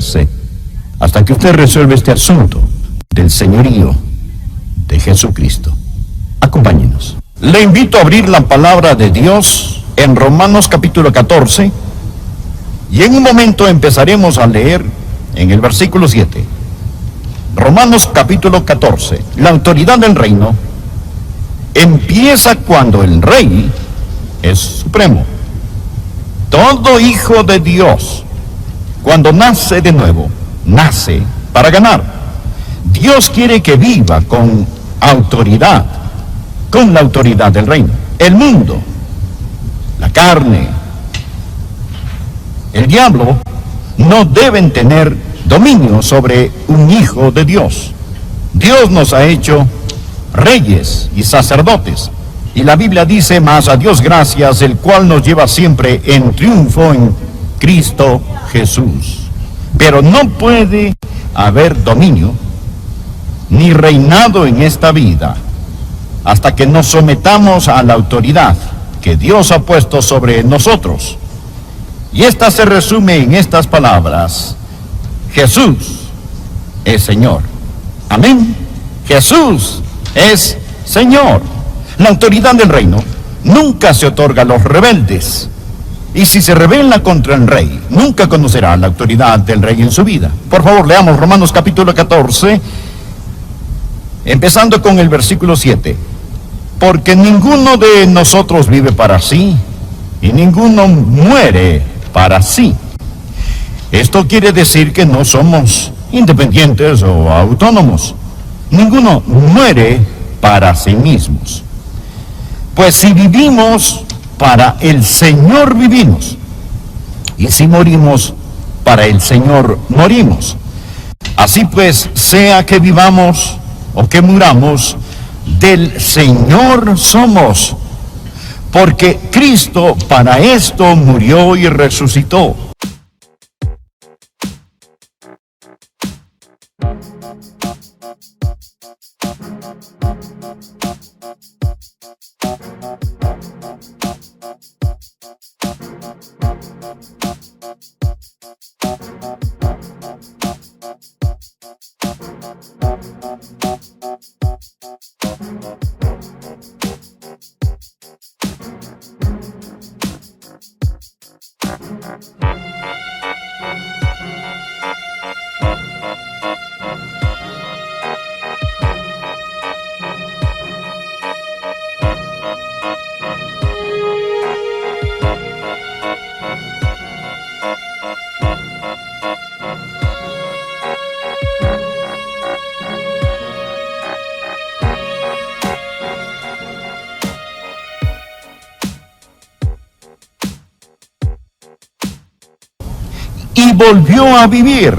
someterse hasta que usted resuelva este asunto del señorío de Jesucristo. Acompáñenos. Le invito a abrir la palabra de Dios en Romanos capítulo 14, y en un momento empezaremos a leer en el versículo 7. Romanos capítulo 14. La autoridad del reino empieza cuando el rey es supremo. Todo hijo de Dios, cuando nace de nuevo, nace para ganar. Dios quiere que viva con autoridad, con la autoridad del reino. El mundo, la carne, el diablo no deben tener dominio sobre un hijo de Dios. Dios nos ha hecho reyes y sacerdotes. Y la Biblia dice: mas a Dios gracias, el cual nos lleva siempre en triunfo en Cristo Jesús. Pero no puede haber dominio ni reinado en esta vida hasta que nos sometamos a la autoridad que Dios ha puesto sobre nosotros. Y esta se resume en estas palabras: Jesús es Señor. Amén. Jesús es Señor. La autoridad del reino nunca se otorga a los rebeldes. Y si se rebela contra el rey, nunca conocerá la autoridad del rey en su vida. Por favor, leamos Romanos capítulo 14, empezando con el versículo 7. Porque ninguno de nosotros vive para sí, y ninguno muere para sí. Esto quiere decir que no somos independientes o autónomos. Ninguno muere para sí mismos. Pues si vivimos, para el Señor vivimos, y si morimos, para el Señor morimos. Así pues, sea que vivamos o que muramos, del Señor somos, porque Cristo para esto murió y resucitó. Y volvió a vivir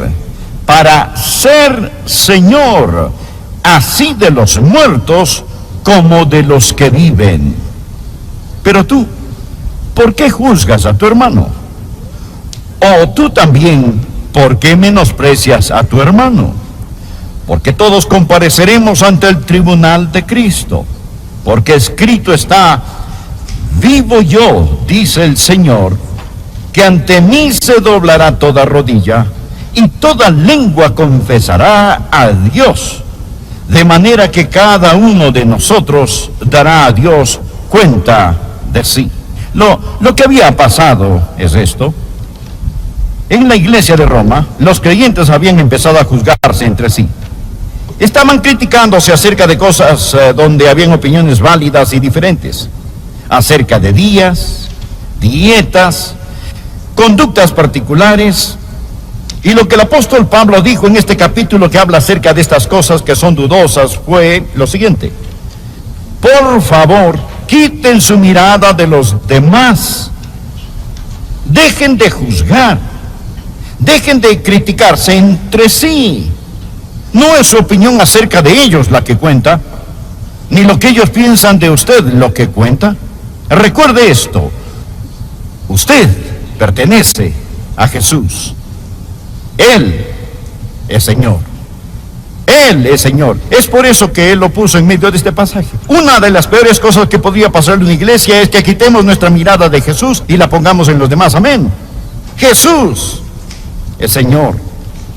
para ser Señor, así de los muertos como de los que viven. Pero tú, ¿por qué juzgas a tu hermano? O tú también, ¿por qué menosprecias a tu hermano? Porque todos compareceremos ante el tribunal de Cristo, porque escrito está: vivo yo, dice el Señor, que ante mí se doblará toda rodilla, y toda lengua confesará a Dios, de manera que cada uno de nosotros dará a Dios cuenta de sí. Lo que había pasado es esto: en la iglesia de Roma, los creyentes habían empezado a juzgarse entre sí. Estaban criticándose acerca de cosas donde habían opiniones válidas y diferentes, acerca de días, dietas, conductas particulares. Y lo que el apóstol Pablo dijo en este capítulo que habla acerca de estas cosas que son dudosas fue lo siguiente: por favor, quiten su mirada de los demás, dejen de juzgar, dejen de criticarse entre sí. No es su opinión acerca de ellos la que cuenta, ni lo que ellos piensan de usted lo que cuenta. Recuerde esto: usted pertenece a Jesús. Él es Señor. Él es Señor. Es por eso que Él lo puso en medio de este pasaje. Una de las peores cosas que podría pasar en una iglesia es que quitemos nuestra mirada de Jesús y la pongamos en los demás. Amén. Jesús es Señor.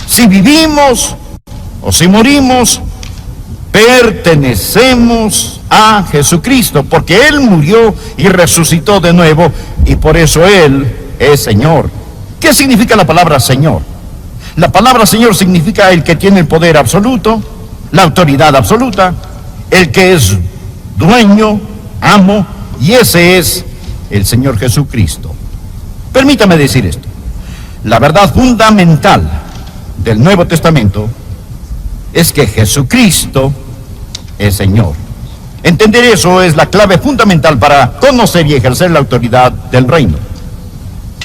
Si vivimos o si morimos, pertenecemos a Jesucristo, porque Él murió y resucitó de nuevo, y por eso Él es Señor. ¿Qué significa la palabra Señor? La palabra Señor significa el que tiene el poder absoluto, la autoridad absoluta, el que es dueño, amo, y ese es el Señor Jesucristo. Permítame decir esto. La verdad fundamental del Nuevo Testamento es que Jesucristo es Señor. Entender eso es la clave fundamental para conocer y ejercer la autoridad del reino.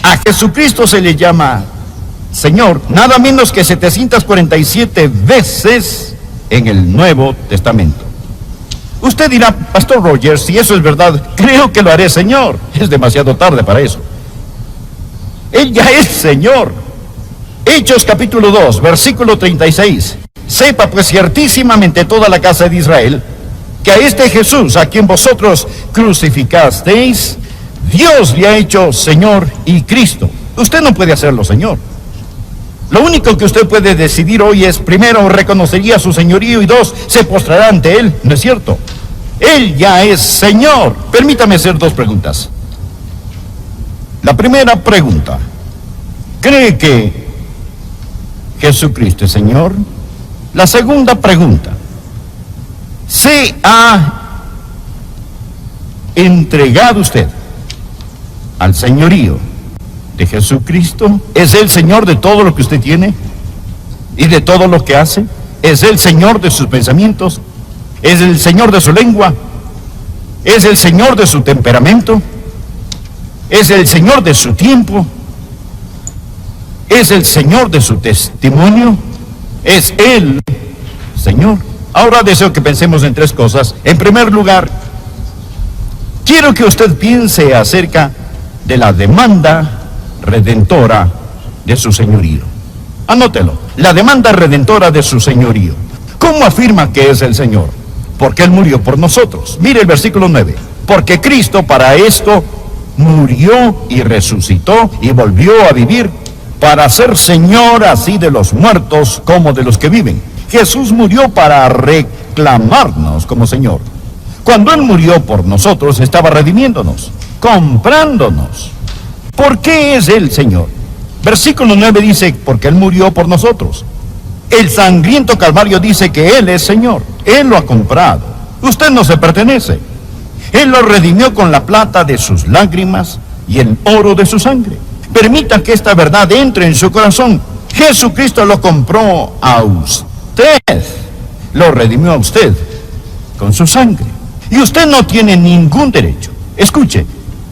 A Jesucristo se le llama Señor nada menos que 747 veces en el Nuevo Testamento. Usted dirá, Pastor Rogers, si eso es verdad, creo que lo haré Señor. Es demasiado tarde para eso. Él ya es Señor. Hechos capítulo 2, versículo 36. Sepa pues ciertísimamente toda la casa de Israel, que a este Jesús, a quien vosotros crucificasteis, Dios le ha hecho Señor y Cristo. Usted no puede hacerlo Señor. Lo único que usted puede decidir hoy es, primero, reconocería su señorío, y dos, se postrará ante Él, ¿no es cierto? Él ya es Señor. Permítame hacer dos preguntas. La primera pregunta: ¿cree que Jesucristo es Señor? La segunda pregunta: ¿se ha entregado usted al señorío de Jesucristo? ¿Es Él Señor de todo lo que usted tiene y de todo lo que hace? ¿Es Él Señor de sus pensamientos? ¿Es el Señor de su lengua? ¿Es el Señor de su temperamento? ¿Es el Señor de su tiempo? ¿Es el Señor de su testimonio? ¿Es Él Señor? Ahora deseo que pensemos en tres cosas. En primer lugar, quiero que usted piense acerca de la demanda redentora de su señorío. Anótelo: la demanda redentora de su señorío. ¿Cómo afirma que es el Señor? Porque Él murió por nosotros. Mire el versículo 9. Porque Cristo para esto murió y resucitó y volvió a vivir, para ser Señor así de los muertos como de los que viven. Jesús murió para reclamarnos como Señor. Cuando Él murió por nosotros, estaba redimiéndonos, comprándonos. ¿Por qué es Él Señor? Versículo 9 dice, porque Él murió por nosotros. El sangriento Calvario dice que Él es Señor. Él lo ha comprado. Usted no se pertenece. Él lo redimió con la plata de sus lágrimas y el oro de su sangre. Permita que esta verdad entre en su corazón. Jesucristo lo compró a usted. Lo redimió a usted con su sangre. Y usted no tiene ningún derecho. Escuche.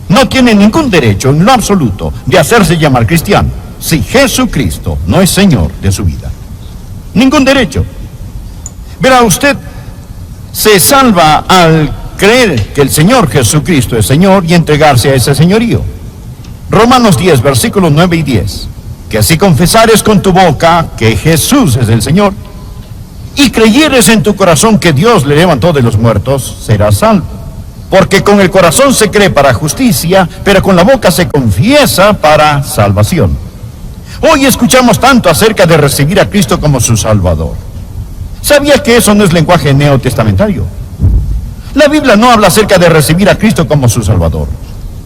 No tiene ningún derecho en lo absoluto de hacerse llamar cristiano si Jesucristo no es Señor de su vida. Ningún derecho. Verá, usted se salva al creer que el Señor Jesucristo es Señor y entregarse a ese señorío. Romanos 10, versículos 9 y 10. Que si confesares con tu boca que Jesús es el Señor y creyeres en tu corazón que Dios le levantó de los muertos, serás salvo. Porque con el corazón se cree para justicia, pero con la boca se confiesa para salvación. Hoy escuchamos tanto acerca de recibir a Cristo como su Salvador. ¿Sabía que eso no es lenguaje neotestamentario? La Biblia no habla acerca de recibir a Cristo como su Salvador.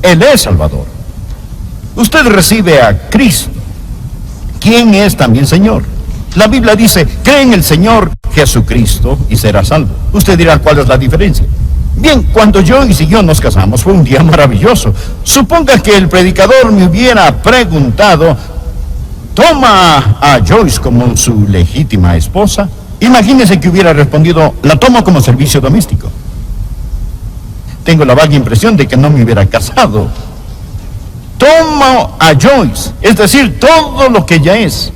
Él es Salvador. Usted recibe a Cristo, quien es también Señor. La Biblia dice, cree en el Señor Jesucristo y será salvo. Usted dirá, ¿cuál es la diferencia? Bien, cuando Joyce y yo nos casamos fue un día maravilloso. Suponga que el predicador me hubiera preguntado, ¿toma a Joyce como su legítima esposa? Imagínese que hubiera respondido, la tomo como servicio doméstico. Tengo la vaga impresión de que no me hubiera casado. Tomo a Joyce, es decir, todo lo que ella es.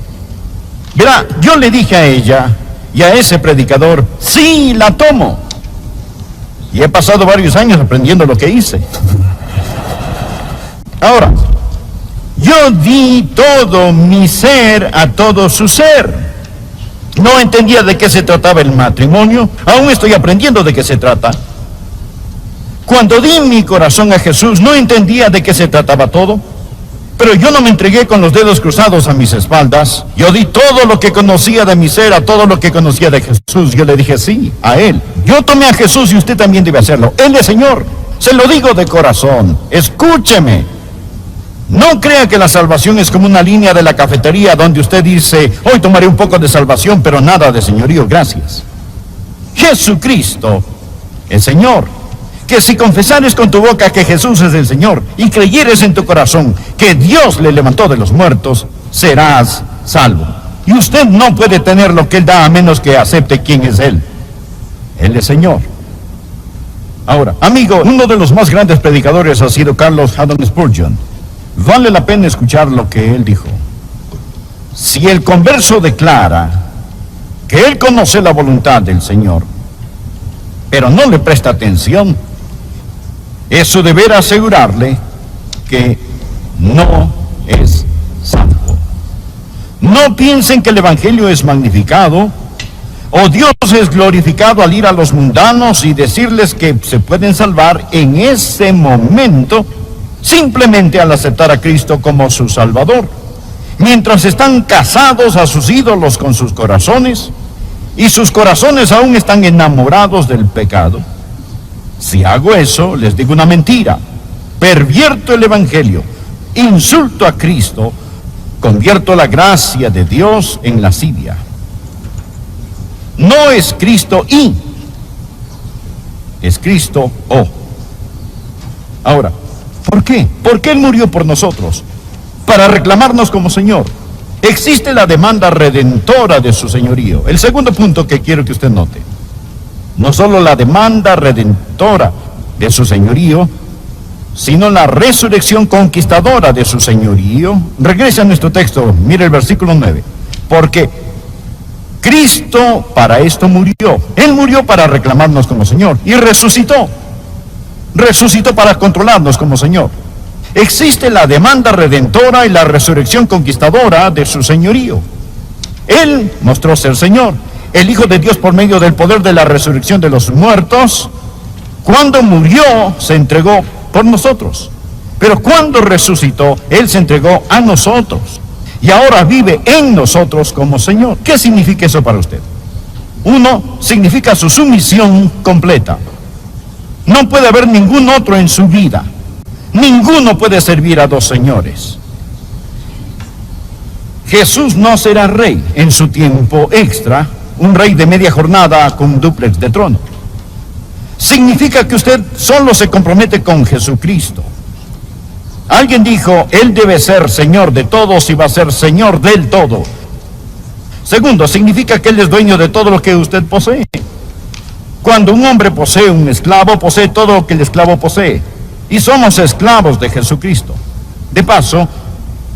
Verá, yo le dije a ella y a ese predicador, sí, la tomo. Y he pasado varios años aprendiendo lo que hice. Ahora, yo di todo mi ser a todo su ser. No entendía de qué se trataba el matrimonio. Aún estoy aprendiendo de qué se trata. Cuando di mi corazón a Jesús, no entendía de qué se trataba todo. Pero yo no me entregué con los dedos cruzados a mis espaldas. Yo di todo lo que conocía de mi ser, a todo lo que conocía de Jesús. Yo le dije sí a Él. Yo tomé a Jesús y usted también debe hacerlo. Él es Señor. Se lo digo de corazón. Escúcheme. No crea que la salvación es como una línea de la cafetería donde usted dice, hoy tomaré un poco de salvación, pero nada de señorío, gracias. Jesucristo es Señor. Que si confesares con tu boca que Jesús es el Señor y creyeres en tu corazón que Dios le levantó de los muertos, serás salvo. Y usted no puede tener lo que Él da a menos que acepte quién es Él. Él es Señor. Ahora, amigo, uno de los más grandes predicadores ha sido Carlos Haddon Spurgeon. Vale la pena escuchar lo que él dijo. Si el converso declara que él conoce la voluntad del Señor, pero no le presta atención, eso deberá asegurarle que no es salvo. No piensen que el Evangelio es magnificado o Dios es glorificado al ir a los mundanos y decirles que se pueden salvar en ese momento simplemente al aceptar a Cristo como su Salvador, mientras están casados a sus ídolos con sus corazones y sus corazones aún están enamorados del pecado. Si hago eso, les digo una mentira, pervierto el Evangelio, insulto a Cristo, convierto la gracia de Dios en lascivia. No es Cristo y, es Cristo o. Ahora, ¿por qué? Porque Él murió por nosotros, para reclamarnos como Señor. Existe la demanda redentora de su señorío. El segundo punto que quiero que usted note. No solo la demanda redentora de su señorío, sino la resurrección conquistadora de su señorío. Regresa a nuestro texto, mire el versículo 9. Porque Cristo para esto murió. Él murió para reclamarnos como Señor y resucitó. Resucitó para controlarnos como Señor. Existe la demanda redentora y la resurrección conquistadora de su señorío. Él mostró ser Señor, el Hijo de Dios por medio del poder de la resurrección de los muertos. Cuando murió, se entregó por nosotros. Pero cuando resucitó, Él se entregó a nosotros. Y ahora vive en nosotros como Señor. ¿Qué significa eso para usted? Uno, significa su sumisión completa. No puede haber ningún otro en su vida. Ninguno puede servir a dos señores. Jesús no será rey en su tiempo extra, un rey de media jornada con un dúplex de trono. Significa que usted solo se compromete con Jesucristo. Alguien dijo, Él debe ser Señor de todos y va a ser Señor del todo. Segundo, significa que Él es dueño de todo lo que usted posee. Cuando un hombre posee un esclavo, posee todo lo que el esclavo posee. Y somos esclavos de Jesucristo. De paso,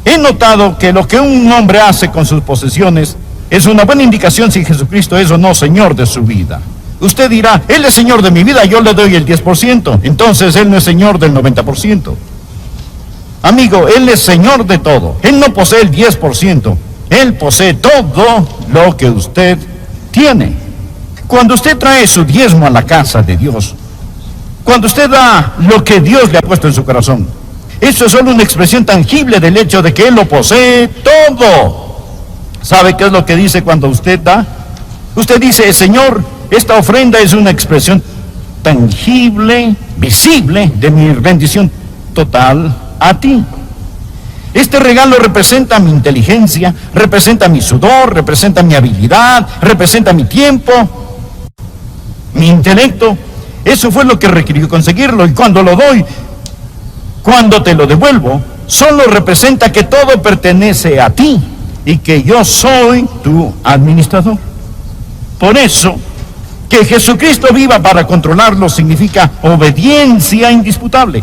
he notado que lo que un hombre hace con sus posesiones es una buena indicación si Jesucristo es o no Señor de su vida. Usted dirá, Él es Señor de mi vida, yo le doy el 10%. Entonces Él no es Señor del 90%. Amigo, Él es Señor de todo. Él no posee el 10%. Él posee todo lo que usted tiene. Cuando usted trae su diezmo a la casa de Dios, cuando usted da lo que Dios le ha puesto en su corazón, eso es solo una expresión tangible del hecho de que Él lo posee todo. ¿Sabe qué es lo que dice cuando usted da? Usted dice, Señor, esta ofrenda es una expresión tangible, visible de mi bendición total a ti. Este regalo representa mi inteligencia, representa mi sudor, representa mi habilidad, representa mi tiempo, mi intelecto. Eso fue lo que requirió conseguirlo, y cuando lo doy, cuando te lo devuelvo, solo representa que todo pertenece a ti y que yo soy tu administrador. Por eso, que Jesucristo viva para controlarlo significa obediencia indisputable.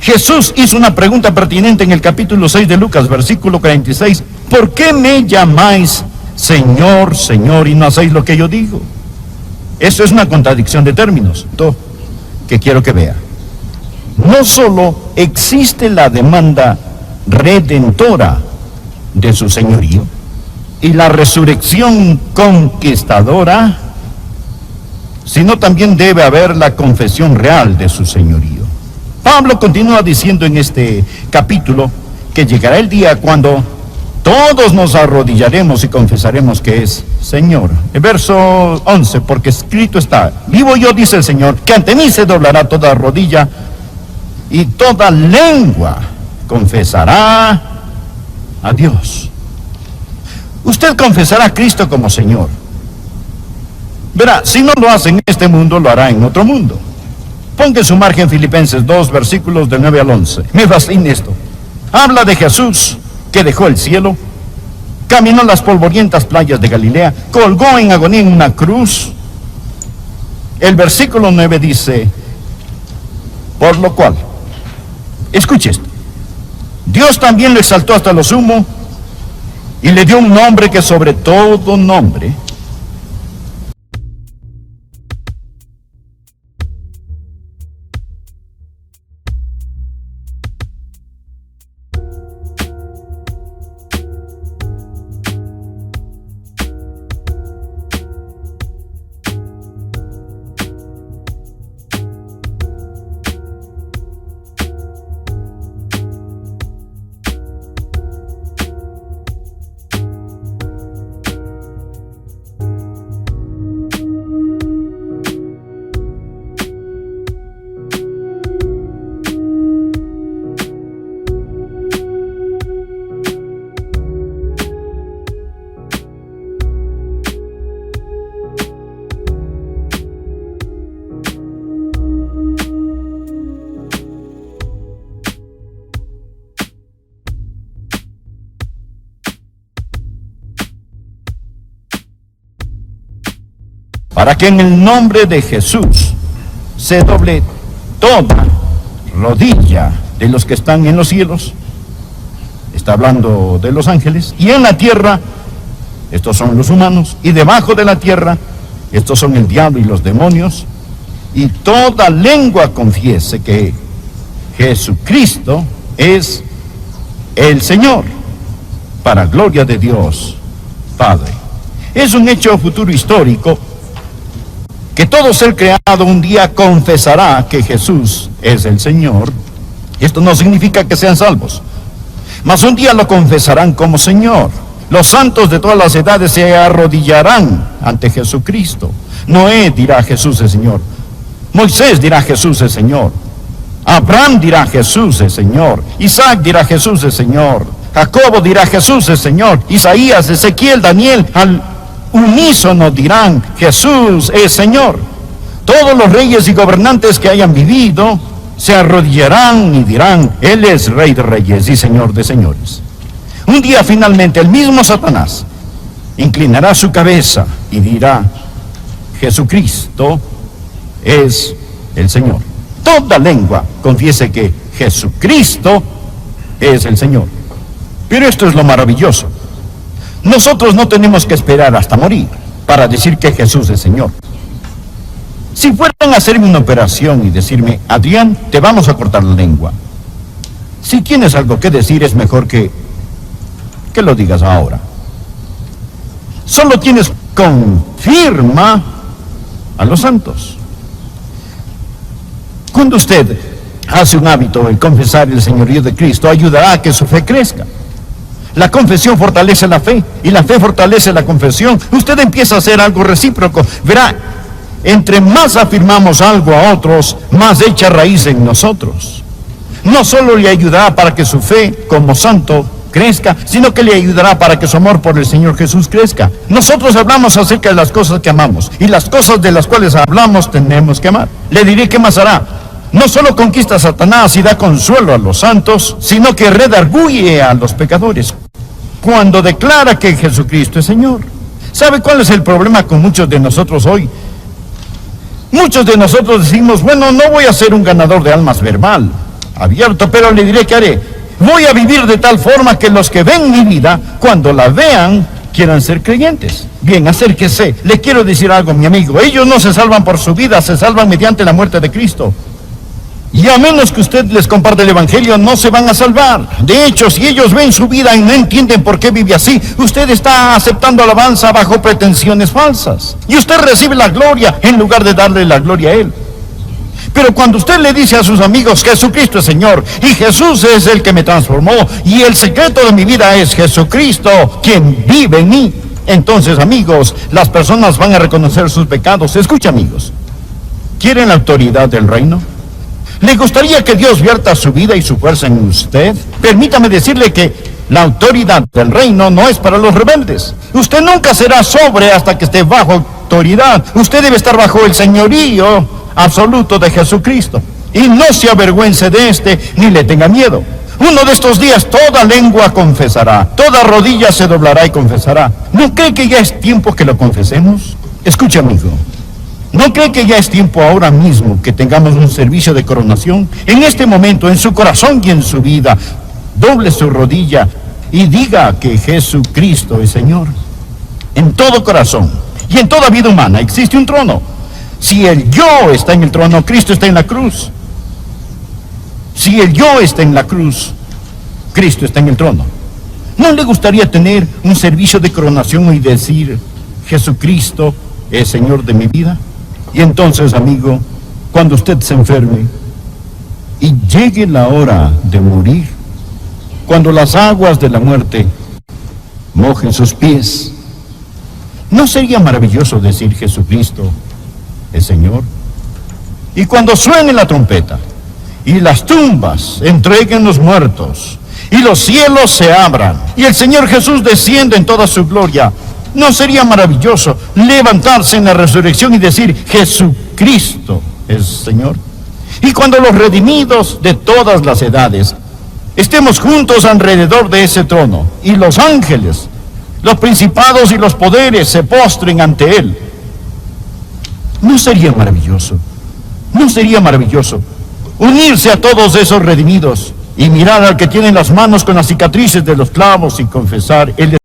Jesús hizo una pregunta pertinente en el capítulo 6 de Lucas, versículo 46. ¿Por qué me llamáis Señor, Señor, y no hacéis lo que yo digo? Eso es una contradicción de términos, que quiero que vea. No solo existe la demanda redentora de su señorío y la resurrección conquistadora, sino también debe haber la confesión real de su señorío. Pablo continúa diciendo en este capítulo que llegará el día cuando todos nos arrodillaremos y confesaremos que es Señor. El verso 11, porque escrito está: vivo yo, dice el Señor, que ante mí se doblará toda rodilla y toda lengua confesará a Dios. Usted confesará a Cristo como Señor. Verá, si no lo hace en este mundo, lo hará en otro mundo. Ponga en su margen Filipenses 2, versículos del 9 al 11. Me fascina esto. Habla de Jesús que dejó el cielo, caminó las polvorientas playas de Galilea, colgó en agonía en una cruz. El versículo 9 dice: por lo cual, escuche esto, Dios también lo exaltó hasta lo sumo y le dio un nombre que sobre todo nombre. Para que en el nombre de Jesús se doble toda rodilla de los que están en los cielos, está hablando de los ángeles, y en la tierra, estos son los humanos, y debajo de la tierra, estos son el diablo y los demonios, y toda lengua confiese que Jesucristo es el Señor, para gloria de Dios Padre. Es un hecho futuro histórico que todo ser creado un día confesará que Jesús es el Señor. Esto no significa que sean salvos, mas un día lo confesarán como Señor. Los santos de todas las edades se arrodillarán ante Jesucristo. Noé dirá: Jesús es Señor. Moisés dirá: Jesús es Señor. Abraham dirá: Jesús es Señor. Isaac dirá: Jesús es Señor. Jacobo dirá: Jesús es Señor. Isaías, Ezequiel, Daniel, al unísono dirán: Jesús es Señor. Todos los reyes y gobernantes que hayan vivido se arrodillarán y dirán: Él es Rey de reyes y Señor de señores. Un día finalmente el mismo Satanás inclinará su cabeza y dirá: Jesucristo es el Señor. Toda lengua confiese que Jesucristo es el Señor. Pero esto es lo maravilloso. Nosotros no tenemos que esperar hasta morir para decir que Jesús es Señor. Si fueran a hacerme una operación y decirme: Adrián, te vamos a cortar la lengua, si tienes algo que decir, es mejor que lo digas ahora. Solo tienes confirma a los santos. Cuando usted hace un hábito el confesar el señorío de Cristo, ayudará a que su fe crezca. La confesión fortalece la fe y la fe fortalece la confesión. Usted empieza a hacer algo recíproco. Verá, entre más afirmamos algo a otros, más echa raíz en nosotros. No solo le ayudará para que su fe como santo crezca, sino que le ayudará para que su amor por el Señor Jesús crezca. Nosotros hablamos acerca de las cosas que amamos, y las cosas de las cuales hablamos tenemos que amar. Le diré qué más hará. No solo conquista a Satanás y da consuelo a los santos, sino que redarguye a los pecadores cuando declara que Jesucristo es Señor. ¿Sabe cuál es el problema con muchos de nosotros hoy? Muchos de nosotros decimos: bueno, no voy a ser un ganador de almas verbal, abierto, pero le diré que haré. Voy a vivir de tal forma que los que ven mi vida, cuando la vean, quieran ser creyentes. Bien, acérquese. Le quiero decir algo, mi amigo. Ellos no se salvan por su vida, se salvan mediante la muerte de Cristo. Y a menos que usted les comparte el Evangelio, no se van a salvar. De hecho, si ellos ven su vida y no entienden por qué vive así, usted está aceptando alabanza bajo pretensiones falsas. Y usted recibe la gloria en lugar de darle la gloria a Él. Pero cuando usted le dice a sus amigos, Jesucristo es Señor, y Jesús es el que me transformó, y el secreto de mi vida es Jesucristo, quien vive en mí, entonces, amigos, las personas van a reconocer sus pecados. Escucha, amigos, ¿quieren la autoridad del reino? ¿Le gustaría que Dios vierta su vida y su fuerza en usted? Permítame decirle que la autoridad del reino no es para los rebeldes. Usted nunca será sobre hasta que esté bajo autoridad. Usted debe estar bajo el señorío absoluto de Jesucristo. Y no se avergüence de este, ni le tenga miedo. Uno de estos días toda lengua confesará, toda rodilla se doblará y confesará. ¿No cree que ya es tiempo que lo confesemos? Escucha, amigo. ¿No cree que ya es tiempo ahora mismo que tengamos un servicio de coronación? En este momento, en su corazón y en su vida, doble su rodilla y diga que Jesucristo es Señor. En todo corazón y en toda vida humana existe un trono. Si el yo está en el trono, Cristo está en la cruz. Si el yo está en la cruz, Cristo está en el trono. ¿No le gustaría tener un servicio de coronación y decir, Jesucristo es Señor de mi vida? Y entonces, amigo, cuando usted se enferme y llegue la hora de morir, cuando las aguas de la muerte mojen sus pies, ¿no sería maravilloso decir Jesucristo es Señor? Y cuando suene la trompeta y las tumbas entreguen los muertos y los cielos se abran y el Señor Jesús descienda en toda su gloria, ¿no sería maravilloso levantarse en la resurrección y decir Jesucristo es Señor? Y cuando los redimidos de todas las edades estemos juntos alrededor de ese trono y los ángeles, los principados y los poderes se postren ante Él, ¿no sería maravilloso? ¿No sería maravilloso unirse a todos esos redimidos y mirar al que tiene las manos con las cicatrices de los clavos y confesar, Él